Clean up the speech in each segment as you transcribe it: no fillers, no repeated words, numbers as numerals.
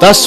10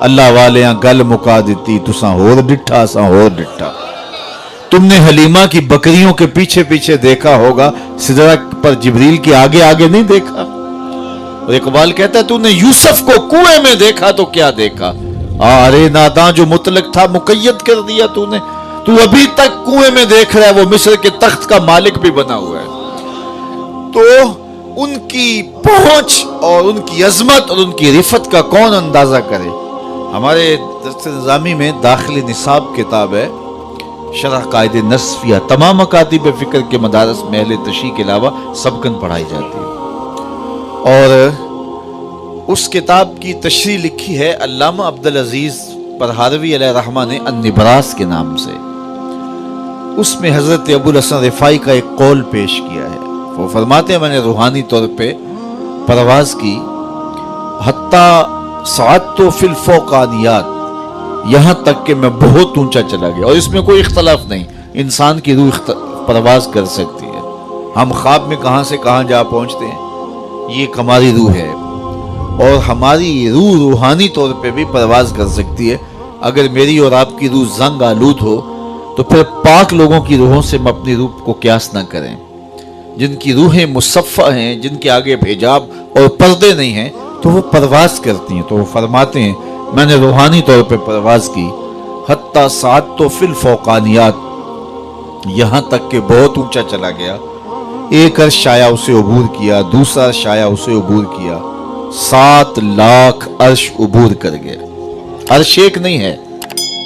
اللہ والے گل مکا دیتی تساں ہور ڈٹھا ساں ہور ڈٹھا۔ تم نے حلیمہ کی بکریوں کے پیچھے پیچھے دیکھا ہوگا، سدرہ پر جبریل کے آگے آگے نہیں دیکھا۔ اور اقبال کہتا ہے تو نے یوسف کو کنویں میں دیکھا تو کیا دیکھا، ارے ناداں جو مطلق تھا مقید کر دیا تو نے، تو ابھی تک کنویں میں دیکھ رہا ہے، وہ مصر کے تخت کا مالک بھی بنا ہوا ہے۔ تو ان کی پہنچ اور ان کی عظمت اور ان کی رفت کا کون اندازہ کرے۔ ہمارے درس نظامی میں داخلی نصاب کتاب ہے، شرح قائد نصفیہ، تمام مکاتب فکر کے مدارس میں اہل تشیع کے علاوہ سبکن پڑھائی جاتی ہے، اور اس کتاب کی تشریح لکھی ہے علامہ عبدالعزیز پرہاروی علیہ رحمہ نے النبراس کے نام سے۔ اس میں حضرت ابو الحسن رفاعی کا ایک قول پیش کیا ہے۔ وہ فرماتے ہیں میں نے روحانی طور پہ پرواز کی، حتیٰ صعدت فی الفوقانیات، یہاں تک کہ میں بہت اونچا چلا گیا، اور اس میں کوئی اختلاف نہیں، انسان کی روح پرواز کر سکتی ہے۔ ہم خواب میں کہاں سے کہاں جا پہنچتے ہیں، یہ ایک ہماری روح ہے، اور ہماری روح روحانی طور پہ بھی پرواز کر سکتی ہے۔ اگر میری اور آپ کی روح زنگ آلود ہو تو پھر پاک لوگوں کی روحوں سے ہم اپنی روح کو قیاس نہ کریں، جن کی روحیں مصفہ ہیں، جن کے آگے حجاب اور پردے نہیں ہیں، تو وہ پرواز کرتی ہیں۔ تو وہ فرماتے ہیں میں نے روحانی طور پہ پرواز کی، حتیٰ صعدت فی الفوقانیات، یہاں تک کہ بہت اونچا چلا گیا، ایک عرش آیا اسے عبور کیا، دوسرا عرش آیا اسے عبور کیا، 7 لاکھ عرش عبور کر گیا۔ عرش ایک نہیں ہے،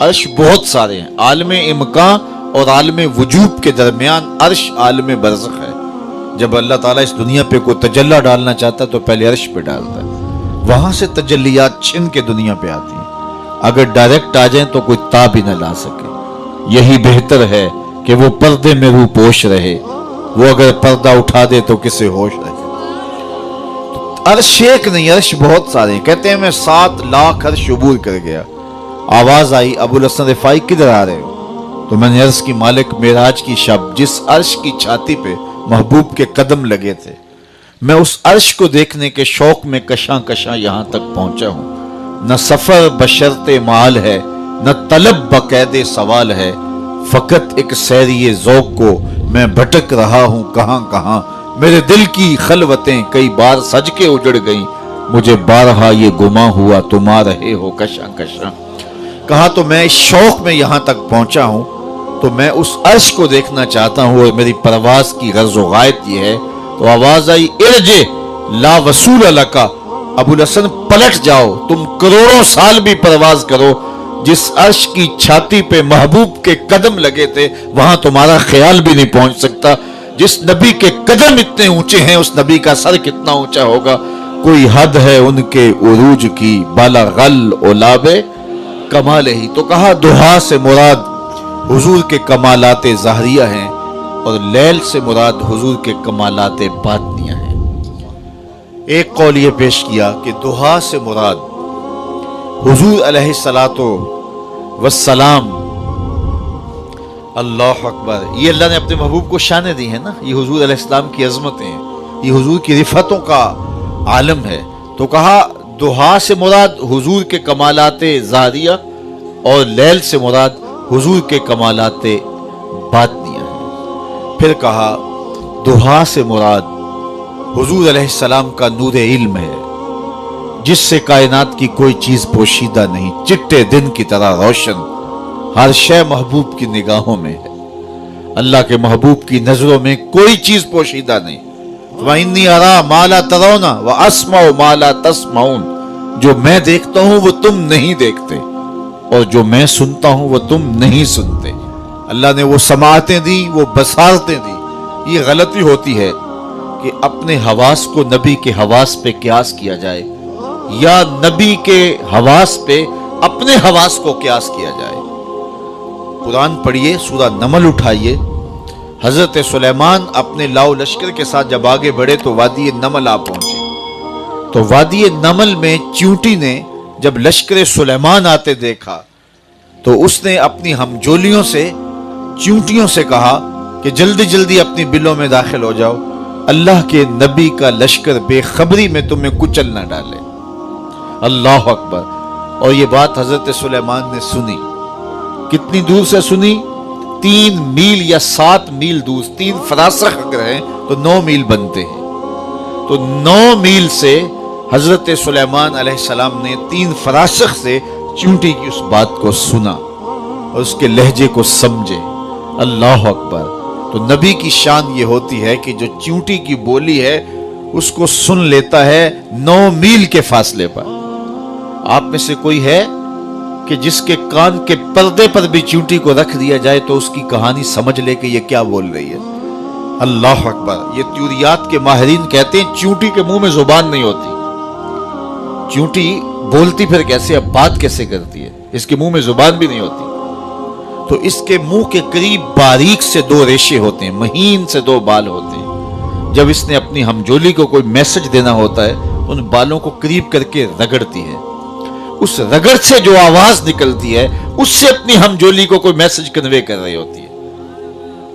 عرش بہت سارے ہیں۔ عالم امکان اور عالم وجوب کے درمیان عرش عالم برزخ ہے۔ جب اللہ تعالیٰ اس دنیا پہ کوئی تجلی ڈالنا چاہتا ہے تو پہلے عرش پہ ڈالتا ہے، وہاں سے تجلیات چھن کے دنیا پہ آتی ہیں۔ اگر ڈائریکٹ آ جائیں تو کوئی تاب ہی نہ لا سکے۔ یہی بہتر ہے کہ وہ پردے میں روح پوش رہے، وہ اگر پردہ اٹھا دے تو کسے ہوش رہے۔ عرش ایک نہیں، عرش بہت سارے ہیں۔ کہتے ہیں میں 7 لاکھ عرش عبور کر گیا۔ آواز آئی ابو الحسن رفاعی کدھر آ رہے ہو؟ تو میں نے عرض کی مالک معراج کی شب جس عرش کی چھاتی پہ محبوب کے قدم لگے تھے، میں اس عرش کو دیکھنے کے شوق میں کشاں کشاں یہاں تک پہنچا ہوں۔ نہ سفر بشرط مال ہے، نہ طلب بقید سوال ہے، فقط ایک سیری ذوق کو میں بھٹک رہا ہوں کہاں کہاں۔ میرے دل کی خلوتیں کئی بار سج کے اجڑ گئیں، مجھے بارہا یہ گماں ہوا تم آ رہے ہو کشاں کشاں۔ کہا تو میں اس شوق میں یہاں تک پہنچا ہوں تو میں اس عرش کو دیکھنا چاہتا ہوں، اور میری پرواز کی غرض و غایت یہ ہے۔ تو آواز آئی ارجع لا وصول لکا، ابو الحسن پلٹ جاؤ، تم کروڑوں سال بھی پرواز کرو، جس عرش کی چھاتی پہ محبوب کے قدم لگے تھے وہاں تمہارا خیال بھی نہیں پہنچ سکتا۔ جس نبی کے قدم اتنے اونچے ہیں اس نبی کا سر کتنا اونچا ہوگا۔ کوئی حد ہے ان کے عروج کی، بالا غل اولاب کمال ہی۔ تو کہا دہا سے مراد حضور کے کمالات ظاہریہ ہیں، اور لیل سے مراد حضور کے کمالات باطنیہ ہیں۔ ایک قول یہ پیش کیا کہ دہا سے مراد حضور علیہ الصلوۃ والسلام، اللہ اکبر، یہ اللہ نے اپنے محبوب کو شانیں دی ہیں نا، یہ حضور علیہ السلام کی عظمتیں ہیں، یہ حضور کی رفتوں کا عالم ہے۔ تو کہا دہا سے مراد حضور کے کمالات ظاہریہ، اور لیل سے مراد حضور کے کمالات باطنیہ ہیں۔ پھر کہا دہا سے مراد حضور علیہ السلام کا نور علم ہے، جس سے کائنات کی کوئی چیز پوشیدہ نہیں، چٹے دن کی طرح روشن، ہر شے محبوب کی نگاہوں میں ہے۔ اللہ کے محبوب کی نظروں میں کوئی چیز پوشیدہ نہیں۔ وَإِنِّي أَرَىٰ مَا لَا تَرَوْنَ وَأَسْمَعُ مَا لَا تَسْمَعُونَ، جو میں دیکھتا ہوں وہ تم نہیں دیکھتے، اور جو میں سنتا ہوں وہ تم نہیں سنتے۔ اللہ نے وہ سماعتیں دی، وہ بصارتیں دی۔ یہ غلطی ہوتی ہے کہ اپنے حواس کو نبی کے حواس پہ قیاس کیا جائے، یا نبی کے حواس پہ اپنے حواس کو قیاس کیا جائے۔ قرآن پڑھیے، سورہ نمل اٹھائیے، حضرت سلیمان اپنے لاؤ لشکر کے ساتھ جب آگے بڑھے تو وادی نمل آ پہنچے۔ تو وادی نمل میں چیونٹی نے جب لشکر سلیمان آتے دیکھا تو اس نے اپنی ہمجولیوں سے، چیونٹیوں سے کہا کہ جلدی جلدی اپنی بلوں میں داخل ہو جاؤ، اللہ کے نبی کا لشکر بے خبری میں تمہیں کچل نہ ڈالے۔ اللہ اکبر۔ اور یہ بات حضرت سلیمان نے سنی. کتنی دور سے سنی؟ 3 میل یا 7 میل دور. 3 فراسخ اگر ہیں تو 9 میل بنتے ہیں. تو 9 میل سے حضرت سلیمان علیہ السلام نے 3 فراسخ سے چونٹی کی اس بات کو سنا اور اس کے لہجے کو سمجھے. اللہ اکبر. تو نبی کی شان یہ ہوتی ہے کہ جو چونٹی کی بولی ہے اس کو سن لیتا ہے 9 میل کے فاصلے پر. آپ میں سے کوئی ہے کہ جس کے کان کے پردے پر بھی چونٹی کو رکھ دیا جائے تو اس کی کہانی سمجھ لے کہ یہ کیا بول رہی ہے؟ اللہ اکبر. یہ تیوریات کے ماہرین کہتے ہیں چونٹی کے منہ میں زبان نہیں ہوتی. چونٹی بولتی پھر کیسے؟ اب بات کیسے کرتی ہے؟ اس کے منہ میں زبان بھی نہیں ہوتی. تو اس کے منہ کے قریب باریک سے 2 ریشے ہوتے ہیں، مہین سے 2 بال ہوتے ہیں. جب اس نے اپنی ہمجولی کو کوئی میسج دینا ہوتا ہے ان بالوں کو قریب کر کے رگڑتی ہے. اس رگڑ سے جو آواز نکلتی ہے اس سے اپنی ہمجولی کو کوئی میسج کنوے کر رہی ہوتی ہے.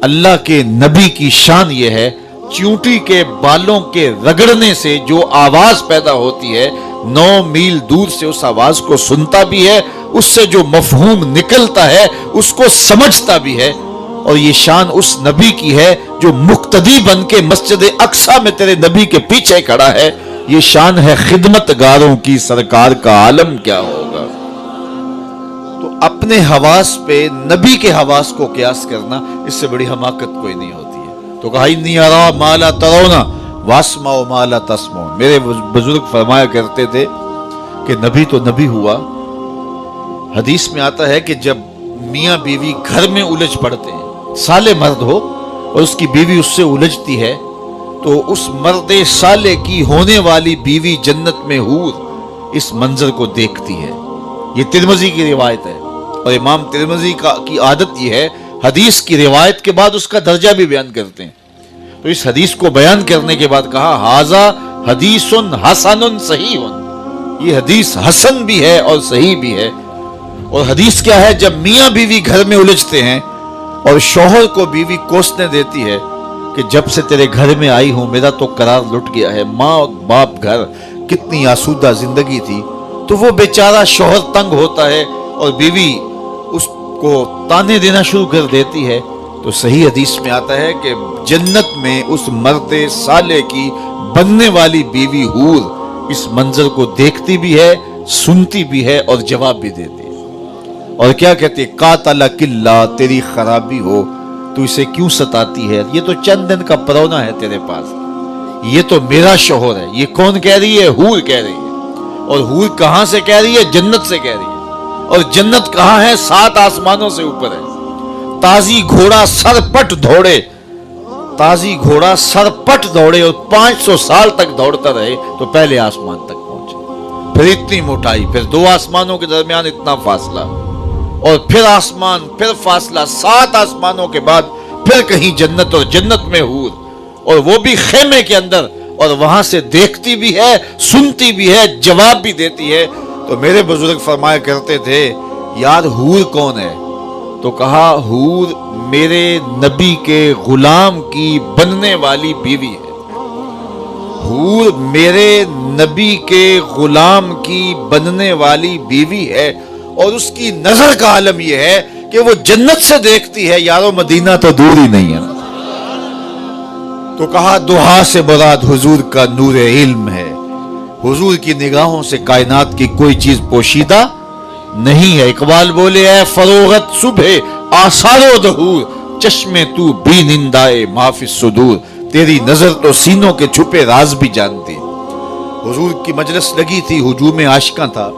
اللہ کے نبی کی شان یہ ہے چونٹی کے بالوں کے رگڑنے سے جو آواز پیدا ہوتی ہے 9 میل دور سے اس آواز کو سنتا بھی ہے، اس سے جو مفہوم نکلتا ہے اس کو سمجھتا بھی ہے. اور یہ شان اس نبی کی ہے جو مقتدی بن کے مسجد اقصی میں تیرے نبی کے پیچھے کھڑا ہے. یہ شان ہے خدمت گاروں کی، سرکار کا عالم کیا ہوگا. تو اپنے حواس پہ نبی کے حواس کو قیاس کرنا اس سے بڑی حماقت کوئی نہیں ہوتی ہے. تو کہا انی ارا ما لا ترون واسمع ما لا تسمعون. میرے بزرگ فرمایا کرتے تھے کہ نبی تو نبی ہوا. حدیث میں آتا ہے کہ جب میاں بیوی گھر میں الجھ پڑتے ہیں، سالے مرد ہو اور اس کی بیوی اس سے الجھتی ہے، تو اس مرد سالے کی ہونے والی بیوی جنت میں حور اس منظر کو دیکھتی ہے. یہ ترمذی کی روایت ہے اور امام ترمذی کی عادت یہ ہے حدیث کی روایت کے بعد اس کا درجہ بھی بیان کرتے ہیں. تو اس حدیث کو بیان کرنے کے بعد کہا ھذا حدیث حسن صحیح. یہ حدیث حسن بھی ہے اور صحیح بھی ہے. اور حدیث کیا ہے؟ جب میاں بیوی گھر میں الجھتے ہیں اور شوہر کو بیوی کوسنے دیتی ہے کہ جب سے تیرے گھر میں آئی ہوں میرا تو قرار لٹ گیا ہے، ماں باپ گھر کتنی آسودہ زندگی تھی، تو وہ بیچارہ شوہر تنگ ہوتا ہے اور بیوی اس کو تانے دینا شروع کر دیتی ہے. تو صحیح حدیث میں آتا ہے کہ جنت میں اس مرد صالح کی بننے والی بیوی حور اس منظر کو دیکھتی بھی ہے، سنتی بھی ہے اور جواب بھی دیتی ہے. اور کیا کہتی ہے؟ قاتلک اللہ، تیری خرابی ہو، تو اسے کیوں ستاتی ہے؟ یہ تو چند دن کا پرونا ہے تیرے پاس، یہ تو میرا شوہر ہے. یہ کون کہہ رہی ہے؟ حور کہہ رہی ہے. اور حور کہاں سے کہہ رہی ہے؟ جنت سے کہہ رہی ہے. اور جنت کہاں ہے؟ 7 آسمانوں سے اوپر ہے. تازی گھوڑا سر پٹ دوڑے، تازی گھوڑا سر پٹ دوڑے اور 500 سال تک دوڑتا رہے تو پہلے آسمان تک پہنچے. پھر اتنی موٹائی، پھر 2 آسمانوں کے درمیان اتنا فاصلہ، اور پھر آسمان، پھر فاصلہ، 7 آسمانوں کے بعد پھر کہیں جنت اور جنت میں حور، اور وہ بھی خیمے کے اندر، اور وہاں سے دیکھتی بھی ہے، سنتی بھی ہے، جواب بھی دیتی ہے. تو میرے بزرگ فرمایا کرتے تھے یار حور کون ہے؟ تو کہا حور میرے نبی کے غلام کی بننے والی بیوی ہے. حور میرے نبی کے غلام کی بننے والی بیوی ہے، اور اس کی نظر کا عالم یہ ہے کہ وہ جنت سے دیکھتی ہے. یارو مدینہ تو دور ہی نہیں ہے. تو کہا دعا سے مراد حضور کا نور علم ہے. حضور کی نگاہوں سے کائنات کی کوئی چیز پوشیدہ نہیں ہے. اقبال بولے اے فروغت صبح آثار و ظہور، چشمے تو بھی نندائے معافی صدور. تیری نظر تو سینوں کے چھپے راز بھی جانتی. حضور کی مجلس لگی تھی، ہجوم عاشقاں تھا.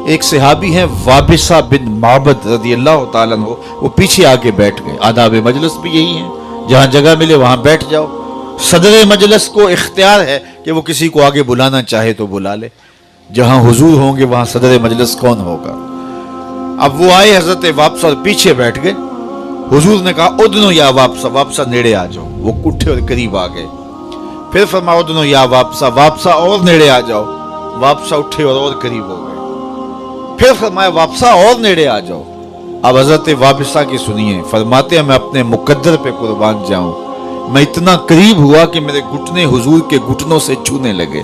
ایک صحابی ہیں وابصہ بن معبد رضی اللہ تعالیٰ عنہ، وہ پیچھے آگے بیٹھ گئے. آداب مجلس بھی یہی ہیں، جہاں جگہ ملے وہاں بیٹھ جاؤ. صدر مجلس کو اختیار ہے کہ وہ کسی کو آگے بلانا چاہے تو بلا لے. جہاں حضور ہوں گے وہاں صدر مجلس کون ہوگا؟ اب وہ آئے حضرت وابصہ اور پیچھے بیٹھ گئے. حضور نے کہا ادنو یا وابصہ، وابصہ نیڑے آ جاؤ. وہ اٹھے اور قریب آ گئے. پھر فرمایا ادنو یا وابصہ، وابصہ اور نیڑے آ جاؤ. وابصہ اٹھے اور قریب ہو گئے. پھر فرمایا وابصہ اور نیڑے آ جاؤ. اب حضرت وابصہ کی سنیے، فرماتے ہیں میں اپنے مقدر پہ قربان جاؤں، میں اتنا قریب ہوا کہ میرے گھٹنے حضور کے گھٹنوں سے چھونے لگے.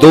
2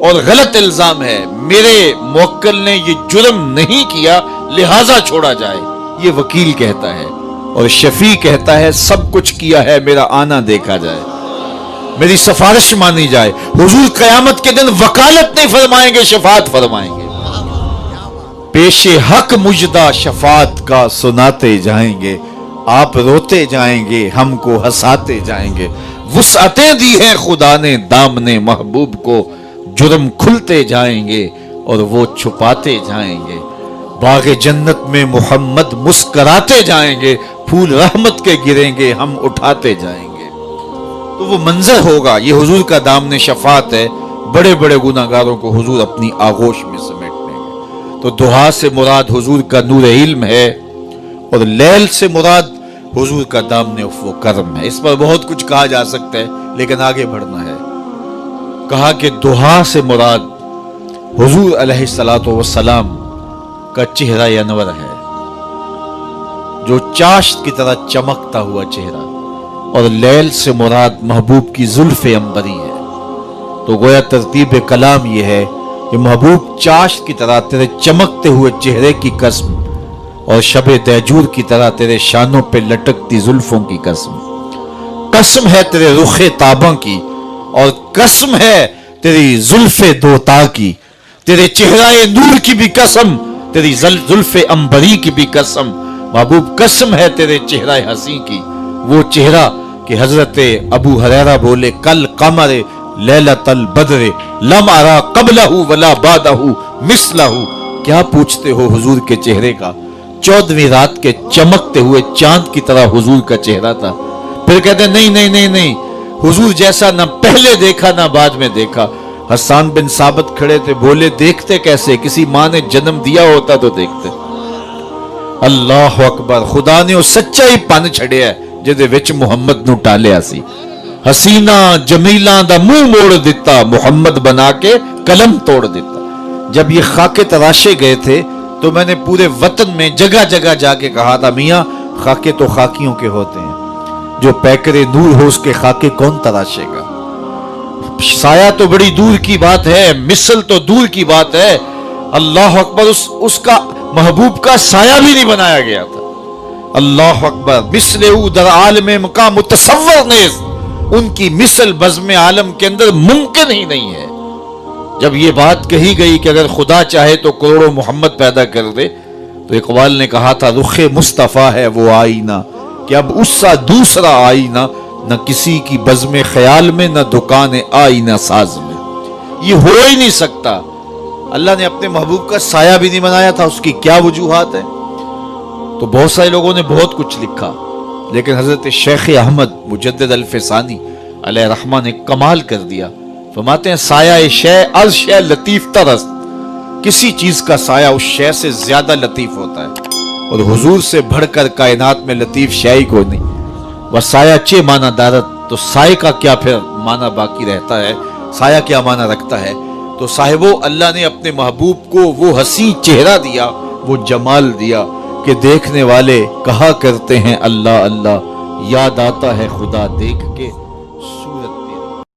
اور غلط الزام ہے، میرے موکل نے یہ جرم نہیں کیا لہذا چھوڑا جائے، یہ وکیل کہتا ہے، اور شفیع کہتا ہے سب کچھ کیا ہے، میرا آنا دیکھا جائے، میری سفارش مانی جائے۔ حضور قیامت کے دن وکالت نہیں فرمائیں گے، شفاعت فرمائیں گے۔ پیش حق مجدہ شفاعت کا سناتے جائیں گے، آپ روتے جائیں گے، ہم کو ہنساتے جائیں گے۔ وسعتیں دی ہیں خدا نے دامن محبوب کو، جرم کھلتے جائیں گے اور وہ چھپاتے جائیں گے۔ باغ جنت میں محمد مسکراتے جائیں گے، پھول رحمت کے گریں گے، ہم اٹھاتے جائیں گے۔ تو وہ منظر ہوگا، یہ حضور کا دامن شفاعت ہے۔ بڑے بڑے گناہگاروں کو حضور اپنی آغوش میں سمیٹ لیں گے۔ تو دہا سے مراد حضور کا نور علم ہے، اور لیل سے مراد حضور کا دامن عفو و کرم ہے۔ اس پر بہت کچھ کہا جا سکتا ہے لیکن آگے بڑھنا ہے۔ کہا کہ دہا سے مراد حضور علیہ السلام کا چہرہ انور ہے، جو چاشت کی طرح چمکتا ہوا چہرہ، اور لیل سے مراد محبوب کی زلف عنبری ہے۔ تو گویا ترتیب کلام یہ ہے کہ محبوب چاشت کی طرح تیرے چمکتے ہوئے چہرے کی قسم، اور شب دیجور کی طرح تیرے شانوں پہ لٹکتی زلفوں کی قسم۔ قسم ہے تیرے رخ تاباں کی، اور قسم ہے تیری زلف دوتا کی، تیرے چہرہ نور کی بھی قسم، تیری زلف عنبری کی بھی قسم۔ محبوب قسم ہے تیرے چہرہ حسین کی، وہ چہرہ کہ حضرت ابو ہریرہ بولے کل قمر لیلۃ البدر لم ارا قبلہ ولا بعدہ مثلہ۔ کیا پوچھتے ہو حضور کے چہرے کا؟ 14ویں رات کے چمکتے ہوئے چاند کی طرح حضور کا چہرہ تھا۔ پھر کہتے ہیں نہیں نہیں نہیں نہیں، حضور جیسا نہ پہلے دیکھا نہ بعد میں دیکھا۔ حسان بن ثابت کھڑے تھے، بولے دیکھتے کیسے؟ کسی ماں نے جنم دیا ہوتا تو دیکھتے۔ اللہ اکبر، خدا نے وہ سچائی پن چھڑیا ہے جدے وچ محمد نو ٹالیا سی۔ حسینہ جمیلاں دا منہ موڑ دیتا، محمد بنا کے قلم توڑ دیتا۔ جب یہ خاکے تراشے گئے تھے تو میں نے پورے وطن میں جگہ جگہ جا کے کہا تھا میاں خاکے تو خاکیوں کے ہوتے ہیں، جو پیکرے نور ہو اس کے خاکے کون تراشے گا؟ سایہ تو بڑی دور کی بات ہے، مثل تو دور کی بات ہے۔ اللہ اکبر، اس کا محبوب کا سایہ بھی نہیں بنایا گیا تھا۔ اللہ اکبر، مثل او در عالم مقام متصور نیز، ان کی مثل بزم عالم کے اندر ممکن ہی نہیں ہے۔ جب یہ بات کہی گئی کہ اگر خدا چاہے تو کروڑوں محمد پیدا کر دے، تو اقبال نے کہا تھا رخ مصطفیٰ ہے وہ آئینہ، کہ اب اس سا دوسرا آئینہ نہ کسی کی بزم خیال میں، نہ دکان آئینہ ساز میں۔ یہ ہو ہی نہیں سکتا۔ اللہ نے اپنے محبوب کا سایہ بھی نہیں بنایا تھا، اس کی کیا وجوہات ہیں؟ تو بہت سارے لوگوں نے بہت کچھ لکھا، لیکن حضرت شیخ احمد مجدد الفسانی علیہ رحمہ نے کمال کر دیا۔ فرماتے ہیں سایہ شے از شے لطیف ترست، کسی چیز کا سایہ اس شے سے زیادہ لطیف ہوتا ہے، اور حضور سے بڑھ کر کائنات میں لطیف شے ہی کو نہیں۔ وہ سایہ چے معنی دارت، تو سائے کا کیا پھر معنی باقی رہتا ہے؟ سایہ کیا معنی رکھتا ہے؟ تو صاحبو، اللہ نے اپنے محبوب کو وہ حسین چہرہ دیا، وہ جمال دیا کہ دیکھنے والے کہا کرتے ہیں اللہ اللہ، یاد آتا ہے خدا دیکھ کے